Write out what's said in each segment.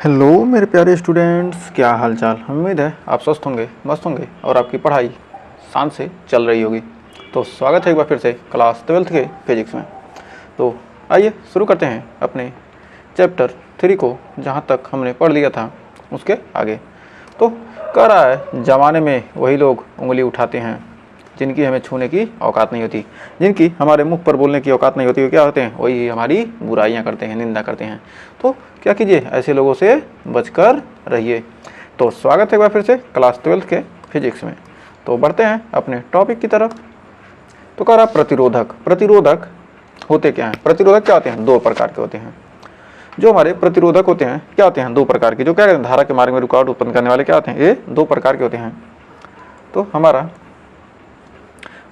Hello मेरे प्यारे students, क्या हाल चाल। उम्मीद है आप स्वस्थ होंगे, मस्त होंगे और आपकी पढ़ाई शान से चल रही होगी। तो स्वागत है एक बार फिर से क्लास 12th के फिजिक्स में। तो आइए शुरू करते हैं अपने चैप्टर 3 को, जहाँ तक हमने पढ़ लिया था उसके आगे। तो कह रहा है, ज़माने में वही लोग उंगली उठाते हैं जिनकी हमें छूने की औकात नहीं होती, जिनकी हमारे मुख पर बोलने की औकात नहीं होती। वो क्या होते हैं? वही हमारी बुराइयां करते हैं, निंदा करते हैं। तो क्या कीजिए, ऐसे लोगों से बचकर रहिए। तो स्वागत है एक बार फिर से क्लास 12th के फिजिक्स में। तो बढ़ते हैं अपने टॉपिक की तरफ। तो कह रहा प्रतिरोधक। प्रतिरोधक होते क्या हैं? प्रतिरोधक क्या होते हैं? दो प्रकार के होते हैं। जो हमारे प्रतिरोधक होते हैं क्या होते हैं? दो प्रकार के। जो क्या कहते हैं? धारा के मार्ग में रुकावट उत्पन्न करने वाले क्या होते हैं? ये दो प्रकार के होते हैं। तो हमारा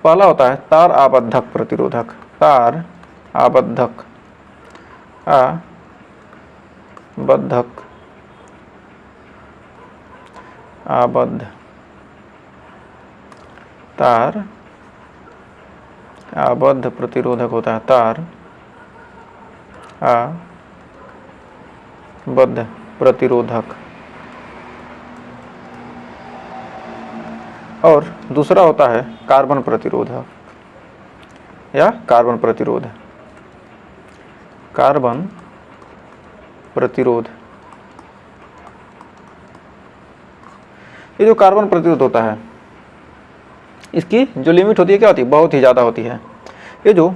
पहला होता है तार आबद्धक प्रतिरोधक। तार आबद्धक आबद्ध तार आबद्ध प्रतिरोधक होता है। तार आबद्ध प्रतिरोधक। और दूसरा होता है कार्बन प्रतिरोधक या कार्बन प्रतिरोध। कार्बन प्रतिरोध। ये जो कार्बन प्रतिरोध होता है, इसकी जो लिमिट होती है क्या होती है? बहुत ही ज़्यादा होती है। ये जो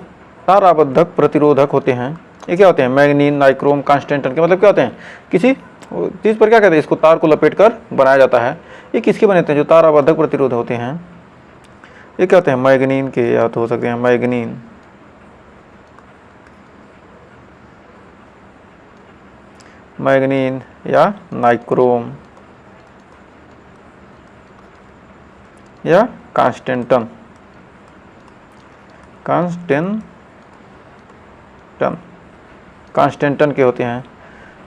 तार आबद्धक प्रतिरोधक होते हैं, ये क्या होते हैं? मैग्नीन, नाइक्रोम, कांस्टेंटन के मतलब क्या होते हैं? किसी चीज़ पर क्या कहते हैं? इसको तार को लपेट कर बनाया जाता है। ये किसके बने होते हैं? जो तार आबद्धक प्रतिरोध होते हैं, ये क्या होते हैं? मैग्नीन के, या तो हो सकते हैं मैग्नीन या नाइक्रोम या कांस्टेंटन के होते हैं।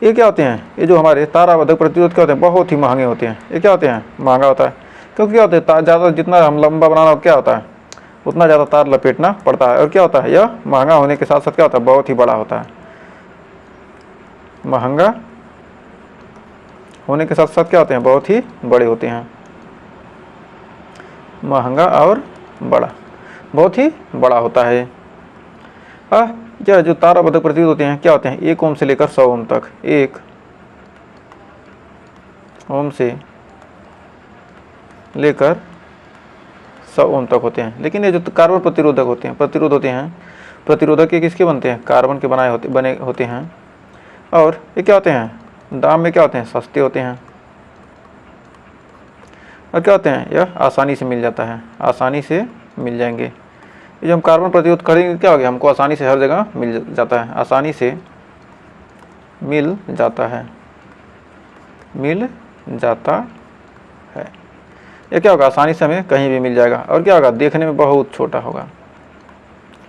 ये क्या होते हैं? ये जो हमारे तार आबद्धक प्रतिरोध क्या होते हैं? बहुत ही महंगे होते हैं। ये क्या होते हैं? महंगा होता है। क्योंकि क्या होता है? तार ज़्यादा जितना हम लंबा बनाना क्या होता है, उतना ज़्यादा तार लपेटना पड़ता है। और क्या होता है? यह महंगा होने के साथ साथ क्या होता है? बहुत ही बड़ा होता है। महंगा होने के साथ साथ क्या होते हैं? बहुत ही बड़े होते हैं। महंगा और बड़ा, बहुत ही बड़ा होता है। क्या जो तार आबद्धक प्रतिरोध होते हैं क्या होते हैं? 1 ओम से लेकर 100 ओम तक। 1 ओम से लेकर 100 ओम तक होते हैं। लेकिन ये जो कार्बन प्रतिरोधक होते हैं, प्रतिरोधक ये किसके बनते हैं? कार्बन के बने होते हैं। और ये क्या होते हैं? दाम में क्या होते हैं? सस्ते होते हैं। और क्या होते हैं? यह आसानी से मिल जाता है, आसानी से मिल जाएंगे। ये जो हम कार्बन प्रतिरोध करेंगे क्या हो गया? हमको आसानी से हर जगह मिल जाता है, आसानी से मिल जाता है, ये क्या होगा? आसानी से हमें कहीं भी मिल जाएगा। और क्या होगा? देखने में बहुत छोटा होगा,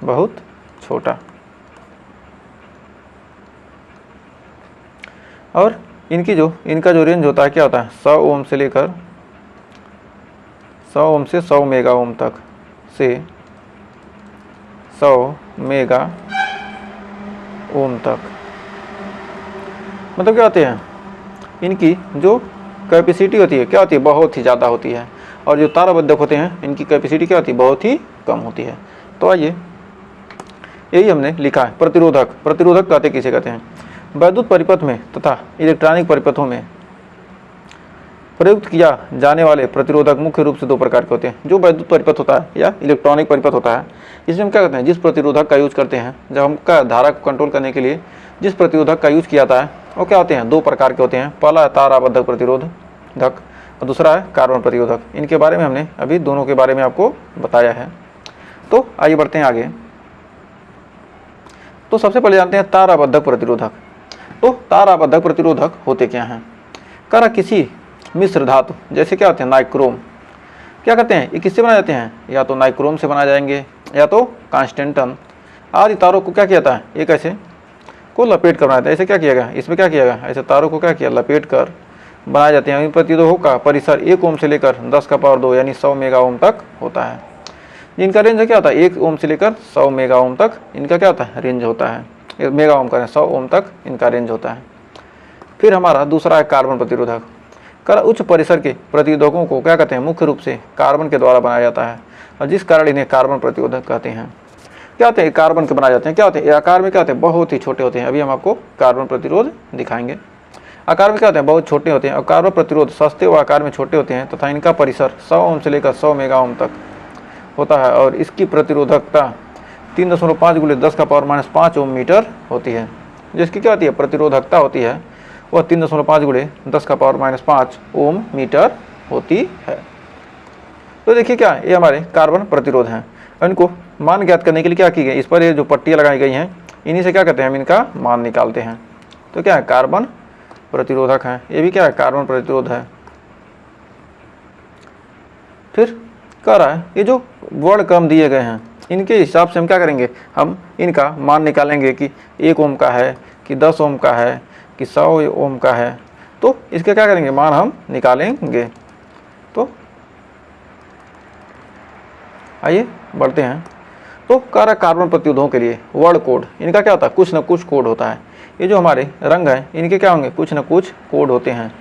बहुत छोटा। और इनका जो रेंज होता है क्या होता है? 100 ओम से लेकर 100 ओम से 100 मेगा ओम तक, से 100 मेगा ओम तक। मतलब क्या होते हैं? इनकी जो कैपेसिटी होती है क्या होती है? बहुत ही ज़्यादा होती है। और जो तार आबद्धक होते हैं, इनकी कैपेसिटी क्या होती है? बहुत ही कम होती है। तो आइए, यही हमने लिखा है। प्रतिरोधक। प्रतिरोधक कहते किसे कहते हैं? वैद्युत परिपथ में तथा इलेक्ट्रॉनिक परिपथों में प्रयुक्त किया जाने वाले प्रतिरोधक मुख्य रूप से दो प्रकार के होते हैं। जो वैद्युत परिपथ होता है या इलेक्ट्रॉनिक परिपथ होता है, इसमें हम क्या करते हैं? जिस प्रतिरोधक का यूज करते हैं, जब हम क्या धारा को कंट्रोल करने के लिए जिस प्रतिरोधक का यूज किया जाता है, वो क्या होते हैं? दो प्रकार के होते हैं। पहला है तार आबद्धक प्रतिरोधक और दूसरा है कार्बन प्रतिरोधक। इनके बारे में हमने अभी दोनों के बारे में आपको बताया है। तो आइए बढ़ते हैं आगे। तो सबसे पहले जानते हैं तार आबद्धक प्रतिरोधक। तो तार आबद्धक प्रतिरोधक होते क्या हैं? कह रहा किसी मिश्र धातु, जैसे क्या होते हैं? नाइक्रोम, क्या करते हैं? ये किससे बनाए जाते हैं? या तो नाइक्रोम से बनाए जाएंगे या तो कांस्टेंटन आदि तारों को क्या किया जाता है? एक ऐसे को लपेट कर बनाया जाता है। ऐसे क्या किया गया? इसमें क्या किया गया? ऐसे तारों को क्या किया? लपेट कर बनाए जाते हैं। इन प्रतिरोधकों का परिसर 1 ओम से लेकर 10⁻² यानी 100 मेगा ओम तक होता है। जिनका रेंज क्या होता है? 1 ओम से लेकर 100 मेगा ओम तक इनका क्या होता है? रेंज होता है। मेगा ओम का 100 ओम तक इनका रेंज होता है। फिर हमारा दूसरा है कार्बन प्रतिरोधक। उच्च परिसर के प्रतिरोधकों को क्या कहते हैं, मुख्य रूप से कार्बन के द्वारा बनाया जाता है और जिस कारण इन्हें कार्बन प्रतिरोधक कहते हैं। क्या होते हैं, कार्बन के बनाए जाते हैं, क्या होते हैं, आकार में क्या होते हैं, बहुत ही छोटे होते हैं। अभी हम आपको कार्बन प्रतिरोध दिखाएंगे। आकार में क्या होते हैं, बहुत छोटे होते हैं और कार्बन प्रतिरोध सस्ते व आकार में छोटे होते हैं तथा इनका परिसर 100 ओम से लेकर 100 मेगा ओम तक होता है और इसकी प्रतिरोधकता 3.5 × 10⁻⁵ ओम मीटर होती है। जिसकी क्या होती है, प्रतिरोधकता होती है वह 3.5 × 10⁻⁵ ओम मीटर होती है। तो देखिए क्या ये हमारे कार्बन प्रतिरोध हैं। इनको मान ज्ञात करने के लिए क्या की गई, इस पर ये जो पट्टियाँ लगाई गई हैं इन्हीं से क्या कहते हैं, हम इनका मान निकालते हैं। तो क्या है, कार्बन प्रतिरोधक है, ये भी क्या है, कार्बन प्रतिरोध है। फिर कह रहा है ये जो वर्ण क्रम दिए गए हैं इनके हिसाब से हम क्या करेंगे, हम इनका मान निकालेंगे कि 1 ओम का है कि 10 ओम का है कि 100 ओम का है। तो इसके क्या करेंगे, मान हम निकालेंगे। तो आइए बढ़ते हैं। तो कह रहा है कार्बन प्रतिरोधों के लिए वर्ण कोड, इनका क्या होता है, कुछ न कुछ कोड होता है। ये जो हमारे रंग हैं इनके क्या होंगे, कुछ न कुछ कोड होते हैं।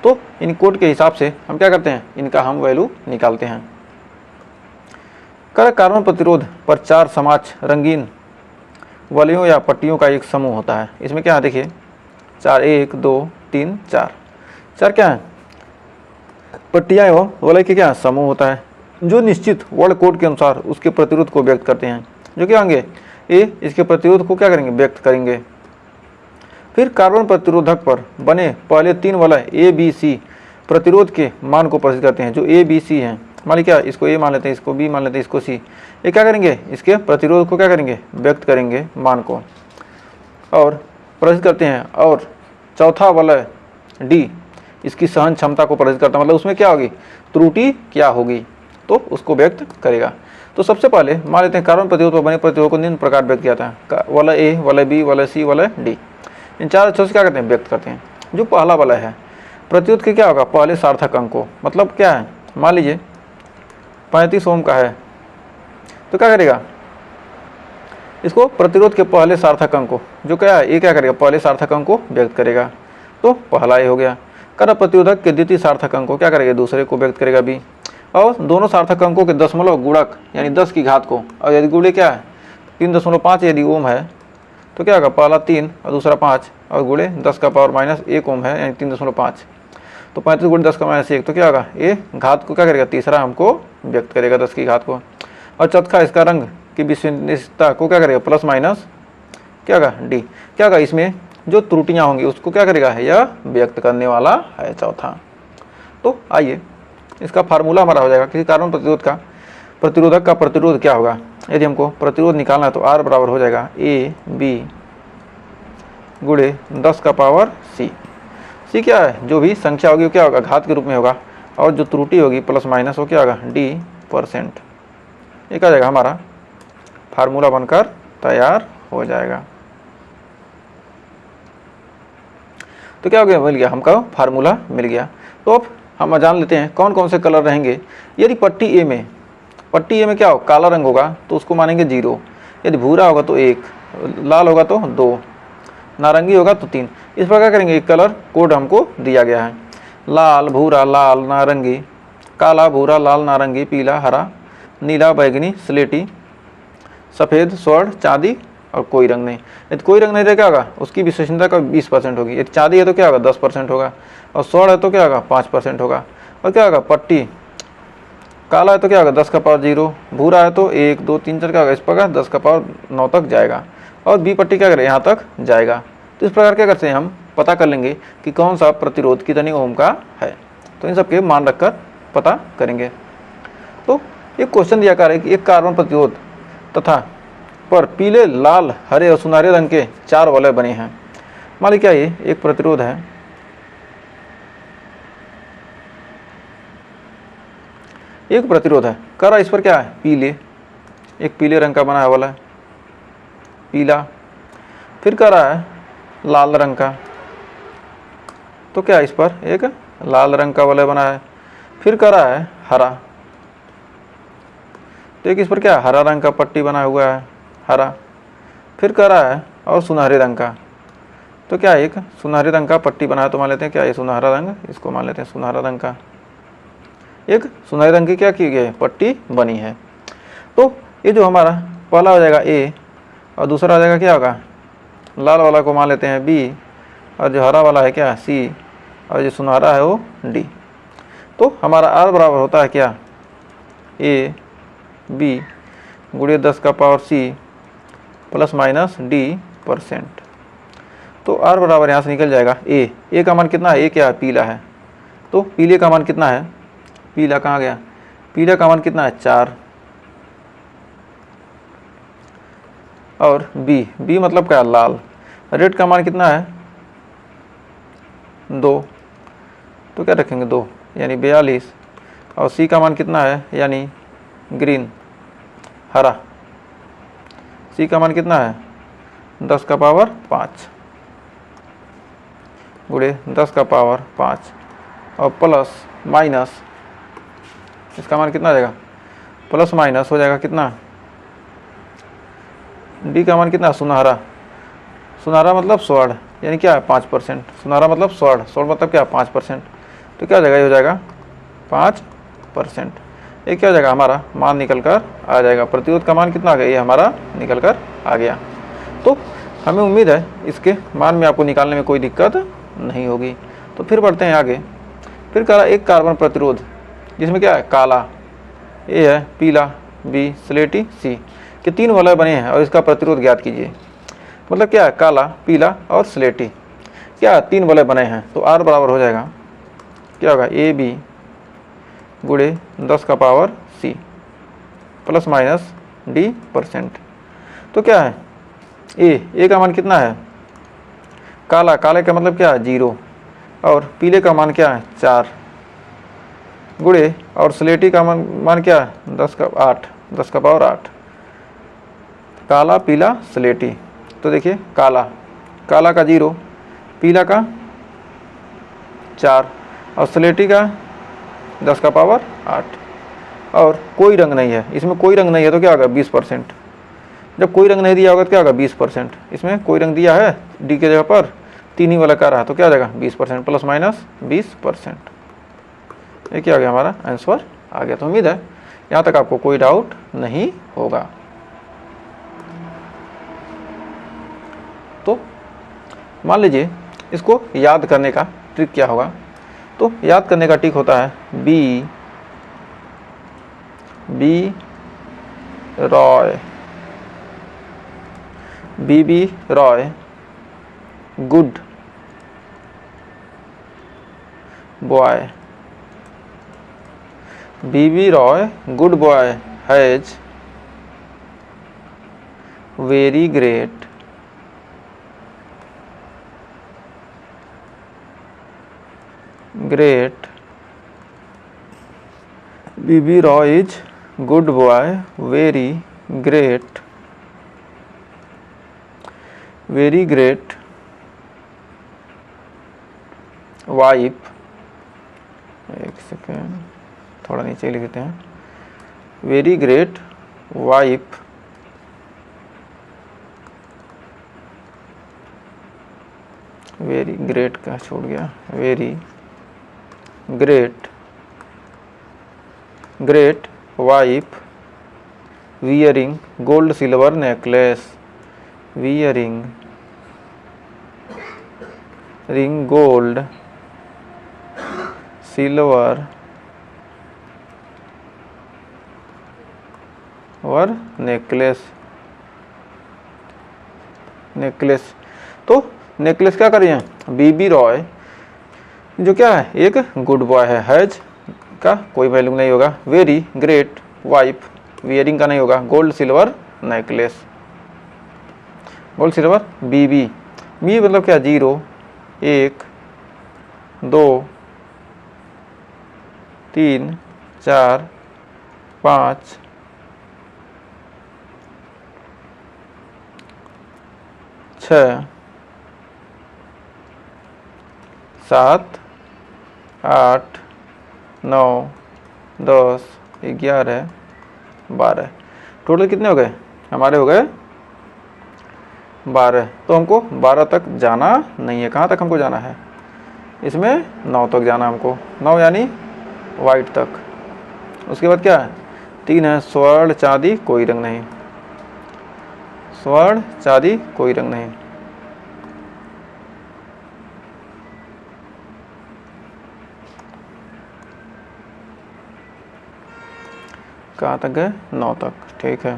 तो इन कोड के हिसाब से हम क्या करते हैं, इनका हम वैल्यू निकालते हैं। कार्बन प्रतिरोध पर 4 समाज रंगीन वलयों या पट्टियों का एक समूह होता है। इसमें क्या है, देखिए 4, 1, 2, 3, 4 क्या है, पट्टियाँ एवं वलय के क्या समूह होता है जो निश्चित वर्ण कोड के अनुसार उसके प्रतिरोध को व्यक्त करते हैं। जो क्या होंगे, ये इसके प्रतिरोध को क्या करेंगे, व्यक्त करेंगे। फिर कार्बन प्रतिरोधक पर बने पहले 3 वलय ABC प्रतिरोध के मान को प्रदर्शित करते हैं। जो ABC हैं, मान लीजिए क्या, इसको A मान लेते हैं, इसको B मान लेते हैं, इसको C, ये क्या करेंगे, इसके प्रतिरोध को क्या करेंगे, व्यक्त करेंगे मान को और प्रदर्शित करते हैं। और चौथा वलय D इसकी सहन क्षमता को प्रदर्शित करता है, मतलब उसमें क्या होगी, त्रुटि क्या होगी, तो उसको व्यक्त करेगा। तो सबसे पहले मान लेते हैं कार्बन प्रतिरोध पर बने प्रतिरोध को निम्न प्रकार व्यक्त किया था। वलय A, वलय B, वलय C, वलय D, इन 4 अक्षरों से क्या करते हैं, व्यक्त करते हैं। जो पहला वलय है प्रतिरोध के क्या होगा, पहले सार्थक अंक को, मतलब क्या है, मान लीजिए 35 ओम का है तो क्या करेगा, इसको प्रतिरोध के पहले सार्थक अंक को, जो क्या है, ये क्या करेगा, पहले सार्थक अंक को व्यक्त करेगा। तो पहला ये हो गया। कर प्रतिरोधक के द्वितीय सार्थक अंक को क्या करेगा, दूसरे को व्यक्त करेगा B। और दोनों सार्थक अंकों के दशमलव गुणक यानी 10 की घात को, और यदि गुणे क्या है 3.5 यदि ओम है तो क्या होगा, पहला 3 और दूसरा 5 और गुणे 10⁻⁻1 ओम है यानी 3.5, तो 35 × 10⁻1 तो क्या होगा, ये घात को क्या करेगा, तीसरा हमको व्यक्त करेगा 10 की घात को। और चौथा इसका रंग की विश्वसनीयता को क्या करेगा, प्लस माइनस क्या होगा D, क्या होगा, इसमें जो त्रुटियां होंगी उसको क्या करेगा, यह व्यक्त करने वाला है चौथा। तो आइए इसका फार्मूला हमारा हो जाएगा किसी कार्बन प्रतिरोधक का प्रतिरोध क्या होगा। यदि हमको प्रतिरोध निकालना है तो R बराबर हो जाएगा AB गुणे 10⁻C। C क्या है, जो भी संख्या होगी वो क्या होगा, घात के रूप में होगा, और जो त्रुटि होगी प्लस माइनस वो क्या होगा, D%। ये क्या जाएगा, हमारा फार्मूला बनकर तैयार हो जाएगा। तो क्या हो गया, मिल गया, हमको फार्मूला मिल गया। तो अब हम जान लेते हैं कौन कौन से कलर रहेंगे। यदि पट्टी ए में क्या हो, काला रंग होगा तो उसको मानेंगे 0, यदि भूरा होगा तो 1, लाल होगा तो 2, नारंगी होगा तो 3। इस प्रकार करेंगे, एक कलर कोड हमको दिया गया है, लाल, भूरा, लाल, नारंगी, काला, भूरा, लाल, नारंगी, पीला, हरा, नीला, बैगनी, स्लेटी, सफ़ेद, स्वर्ण, चांदी और कोई रंग नहीं। यदि कोई रंग नहीं तो क्या होगा, उसकी विश्वसनीयता का 20% होगी। यदि चांदी है तो क्या होगा, 10% होगा, और स्वर्ण है तो क्या होगा, 5% होगा। और क्या होगा, पट्टी काला है तो क्या होगा, 10⁻0, भूरा है तो 1, 2, 3, 4 क्या होगा, इस प्रकार 10⁻9 तक जाएगा, और बी पट्टी क्या करें, यहाँ तक जाएगा। तो इस प्रकार क्या करते हैं, हम पता कर लेंगे कि कौन सा प्रतिरोध कितनी ओम का है। तो इन सबके मान रखकर पता करेंगे। तो एक क्वेश्चन दिया कर है कि एक कार्बन प्रतिरोध तथा पर पीले, लाल, हरे और सुनहरे रंग के 4 वलय बने हैं। मान लीजिए क्या ये एक प्रतिरोध है, एक प्रतिरोध है, कर रहा इस पर क्या है, पीले, एक पीले रंग का बना है वलय पीला, फिर कर रहा है लाल रंग का, तो क्या इस पर एक लाल रंग का वलय बना है, फिर कर रहा है हरा, तो एक इस पर क्या हरा रंग का पट्टी बना हुआ है हरा, फिर कर रहा है और सुनहरे रंग का, तो क्या एक सुनहरे रंग का पट्टी बना है, तो मान लेते हैं क्या ये सुनहरा रंग, इसको मान लेते हैं सुनहरा रंग का एक सुनहरे रंग की क्या की गई है, पट्टी बनी है। तो ये जो हमारा पहला हो जाएगा ए और दूसरा हो जाएगा क्या होगा, लाल वाला को मान लेते हैं बी और जो हरा वाला है क्या सी और जो सुनहरा है वो डी। तो हमारा आर बराबर होता है क्या, ए बी गुणे 10 का power C plus minus D %। तो आर बराबर यहाँ से निकल जाएगा ए का मान कितना है, ए क्या है पीला है, तो पीले का मान कितना है, पीला कहाँ गया, पीला का मान कितना है 4 और बी मतलब क्या लाल, रेड का मान कितना है 2, तो क्या रखेंगे 2 यानी 42 और सी का मान कितना है यानी ग्रीन हरा, सी का मान कितना है 10 का पावर 5 गुणे 10 का पावर 5 और प्लस माइनस इसका मान कितना आ जाएगा, प्लस माइनस हो जाएगा कितना, डी का मान कितना सुनहरा, सुनहरा मतलब स्वर्ण यानी क्या है 5%, सुनहरा मतलब स्वर्ण, स्वर्ण मतलब क्या 5%, तो क्या हो जाएगा, ये हो जाएगा 5%। ये क्या हो जाएगा हमारा मान निकल कर आ जाएगा, प्रतिरोध का मान कितना आ गया, ये हमारा निकल कर आ गया। तो हमें उम्मीद है इसके मान में आपको निकालने में कोई दिक्कत नहीं होगी। तो फिर बढ़ते हैं आगे। फिर कह रहा एक कार्बन प्रतिरोध जिसमें क्या है काला ए है, पीला बी, स्लेटी सी के 3 वलय बने हैं और इसका प्रतिरोध ज्ञात कीजिए। मतलब क्या है काला पीला और स्लेटी क्या 3 वलय बने हैं, तो आर बराबर हो जाएगा क्या होगा ए बी गुणे 10 का power C plus minus D %। तो क्या है ए का मान कितना है काला, काले का मतलब क्या है 0 और पीले का मान क्या है 4 गुणे और स्लेटी का मान क्या है 10 का पावर 8, काला पीला स्लेटी। तो देखिए काला का 0, पीला का 4 और स्लेटी का 10 का पावर 8 और कोई रंग नहीं है, इसमें कोई रंग नहीं है तो क्या होगा 20%। जब कोई रंग नहीं दिया होगा तो क्या होगा 20%, इसमें कोई रंग दिया है डी के जगह पर 3 ही वाला का रहा तो क्या हो जाएगा 20% प्लस माइनस 20%। ये क्या आ गया हमारा आंसर आ गया। तो उम्मीद है यहाँ तक आपको कोई डाउट नहीं होगा। तो मान लीजिए इसको याद करने का ट्रिक क्या होगा, तो याद करने का ट्रिक होता है B Roy, B Roy good boy, B Roy good boy has very great B Roy is good boy very great wife, एक सेकेंड थोड़ा नीचे लिख देते हैं, very great wife very great का छोड़ गया, very great wife wearing gold silver necklace, wearing ring gold silver और नेकलेस। तो नेकलेस क्या करिए बी रॉय जो क्या है एक गुड बॉय है, हैज का कोई वैल्यू नहीं होगा, वेरी ग्रेट वाइफ वियरिंग का नहीं होगा, gold silver necklace, gold silver B मतलब क्या 0 1 2 3 4 5 6 7 8 9 10 11 12 टोटल कितने हो गए हमारे, हो गए 12, तो हमको 12 तक जाना नहीं है। कहाँ तक हमको जाना है? इसमें 9 तक जाना हमको, 9 यानी वाइट तक। उसके बाद क्या है? 3 है स्वर्ण चांदी कोई रंग नहीं, स्वर्ण चांदी कोई रंग नहीं। कहाँ तक गए? 9 तक, ठीक है।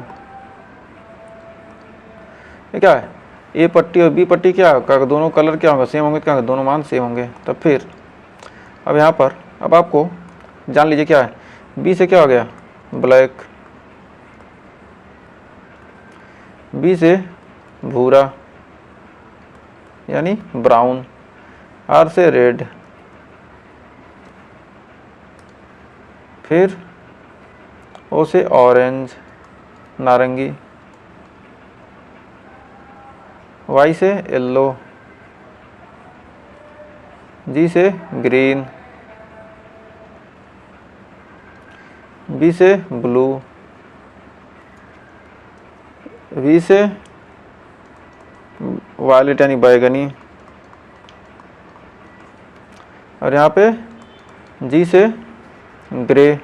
ये क्या है? ए पट्टी और बी पट्टी क्या होगा? दोनों कलर क्या होंगे? सेम होंगे। क्या होंगे? दोनों मान सेम होंगे। तब फिर अब यहाँ पर अब आपको जान लीजिए क्या है। बी से क्या हो गया? ब्लैक, बी से भूरा यानी ब्राउन, आर से रेड, फिर ओ से ऑरेंज नारंगी, वाई से येलो, जी से ग्रीन, बी से ब्लू, वी से वायलेट यानी बैगनी, और यहाँ पे जी से ग्रे,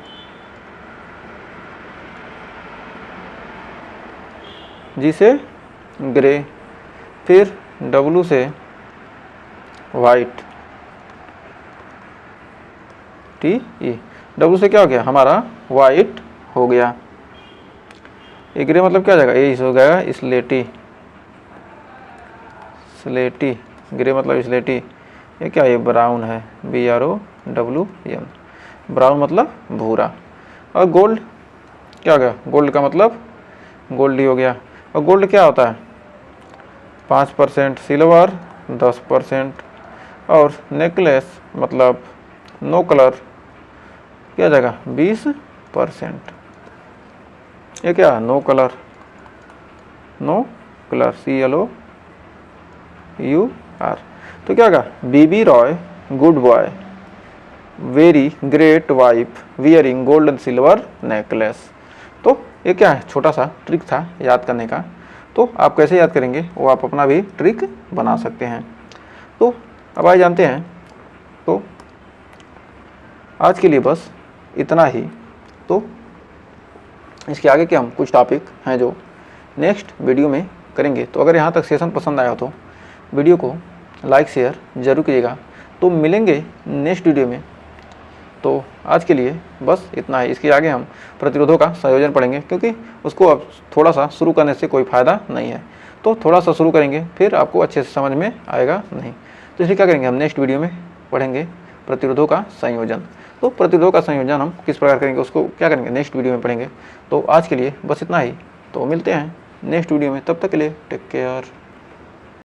जी से ग्रे, फिर डब्लू से वाइट, टी ई। डब्लू से क्या हो गया? हमारा वाइट हो गया। ये ग्रे मतलब क्या हो जाएगा? ये हो जाएगा स्लेटी, स्लेटी, ग्रे मतलब स्लेटी। ये क्या? ये ब्राउन है, BROWN, ब्राउन मतलब भूरा। और गोल्ड क्या हो गया? गोल्ड का मतलब गोल्ड ही हो गया। और गोल्ड क्या होता है? 5%, सिल्वर 10%, और नेकलेस मतलब नो कलर क्या हो जाएगा? 20%। ये क्या? No colour, no colour, CLOUR। तो क्या होगा? BB Roy good boy, very great wife, wearing gold and silver necklace. तो ये क्या है? छोटा सा ट्रिक था याद करने का। तो आप कैसे याद करेंगे वो आप अपना भी ट्रिक बना सकते हैं। तो अब आइए जानते हैं। तो आज के लिए बस इतना ही। तो इसके आगे के हम कुछ टॉपिक हैं जो नेक्स्ट वीडियो में करेंगे। तो अगर यहाँ तक सेशन पसंद आया तो वीडियो को लाइक शेयर ज़रूर कीजिएगा। तो मिलेंगे नेक्स्ट वीडियो में। तो आज के लिए बस इतना है। इसके आगे हम प्रतिरोधों का संयोजन पढ़ेंगे, क्योंकि उसको अब थोड़ा सा शुरू करने से कोई फ़ायदा नहीं है। तो थोड़ा सा शुरू करेंगे, फिर आपको अच्छे से समझ में आएगा नहीं। तो इसलिए क्या करेंगे? हम नेक्स्ट वीडियो में पढ़ेंगे प्रतिरोधों का संयोजन। तो प्रतिरोधों का संयोजन हम किस प्रकार करेंगे उसको क्या करेंगे? नेक्स्ट वीडियो में पढ़ेंगे। तो आज के लिए बस इतना ही। तो मिलते हैं नेक्स्ट वीडियो में। तब तक के लिए टेक केयर।